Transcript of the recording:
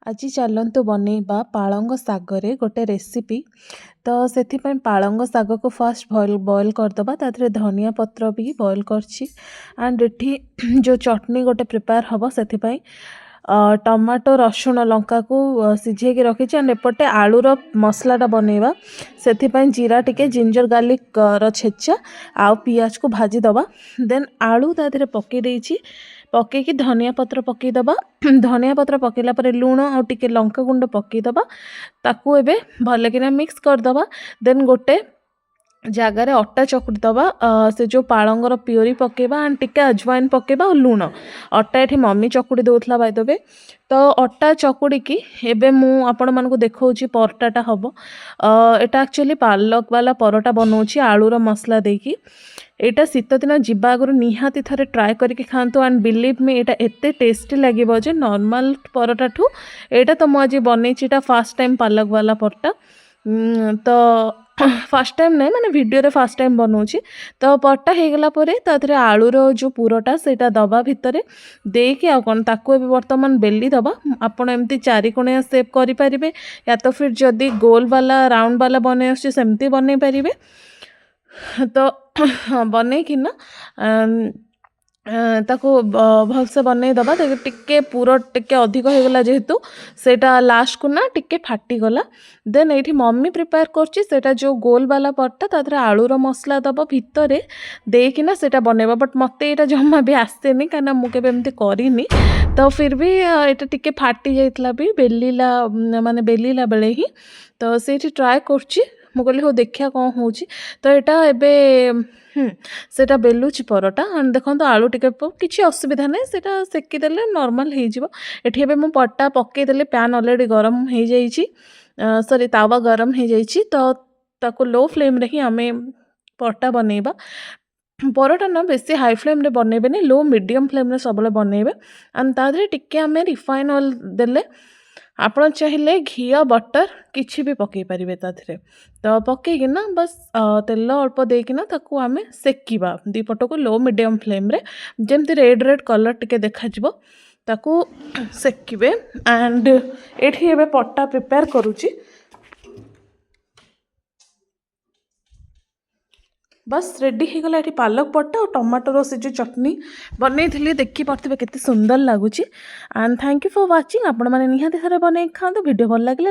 आज चलतु बनैबा पालंग शागरे गोटे रेसिपी। तो से पालंग शाग को फास्ट बॉयल करदबा ताधरे धनिया पत्र भी बॉयल करछि। एंड एठी जो चटनी गोटे प्रिपेयर हम से टमाटो रसुण लंका को सिझे रखी। एंड एपटे आलूर मसलाटा बनैबा से जीरा टिके जिंजर गार्लिक छेचा आउ पियाज को भाजी दबा। देन आलू ताधरे पकई देछि पकईकी धनिया पत्र पकईदबा। धनिया पत्र पकईला परे लुण आ टिके लंका गुंड पकईदबा ताकू एबे भल किना मिक्स करदबा। देन गोटे जगार अटा चकुड़ी दबा से जो पालंगर प्योरी पकेबा एंड टिके अजवाइन पकेबा और लुण। अटा एठी मम्मी चकुड़ी देउथला बाय द वे। तो अटा चकुड़ी की एबे मु आपण मानको देखौची परटाटा हबो। एटा एक्चुअली पालक वाला परोटा बनौची आलूर मसला देकी। एटा शीत दिन जीवा आगु निहाती थरे ट्राए करके खातु। एंड बिलीव मी एटा एते टेस्टी लगे जे नॉर्मल परोटा ठू एटा तो मुझे बनईची फास्ट टाइम पालक वाला परोटा। तो फास्ट टाइम नहीं माने वीडियो रे फास्ट टाइम बनौची। तो परोटा हो गला परे ताधरे आलूर जो पुरटा सेटा दबा भितर देकी आ कोन ताको एबे वर्तमान बेली दबा। आपण एमती चारि कोणिया शेप करि परिबे या तो फिर जदी गोल वाला राउंड वाला बने आछे सेमती बने परिबे। तो बने कि ना ताको भलसे बनै दबा। टिके पूरा टिके अधिक हो गला जेहेतु सेटा लास्ट को ना टिके फाटी गला। देन एठी मम्मी प्रिपेयर करछि सेटा जो गोल वाला पट्टा तादरे आलूर मसला दबा भितरे देकी ना सेटा बनेबा। बट मते एटा जम्मा भी आसेनी काना मु केबे एमती करिनी। तो फिर भी एटा टिके फाटी जाइतला भी बेलीला माने बेलीला बेले ही। तो सेठी ट्राए करछि मु कहली हो देखिया कौन होची। तो एटा एबे सेटा बेलुची परोटा। एंड देखो तो आलू टिके किसी असुविधा नहीं सेटा सेकी देले नॉर्मल हो जिवो। एठी एबे मु पट्टा पक्के देले पैन ऑलरेडी गरम हो जाइछि सॉरी तावा गरम हो जाइछि। तो ताको लो फ्लेम रे ही हमें परोटा बनैबा। परोटा ना बेसी हाई फ्लेम रे बनैबे नहीं लो मीडियम फ्लेम रे सबले बनैबे। एंड तादरे टिके हमें रिफाइन ऑयल देले आपण चाहिए घी बटर किछि भी पकई पारिबे ताधरे। तो पकईकि ना बस तेल अल्प देकिना ताकू आम सेकिबा दीपट को लो मीडियम फ्लेम रे जेमती रेड रेड कलर टिके देखा जिवो ताकू सेकिबे। एंड एठी एबे पट्टा प्रिपेयर करूची। बस रेडी हो गला। पालक पट्टा और टमाटर से जो चटनी बनै थी देखी पार्थे केते सुंदर लगुच। And thank you for watching. आपण माने निहाती थरे बनै खातु वीडियो भल लगे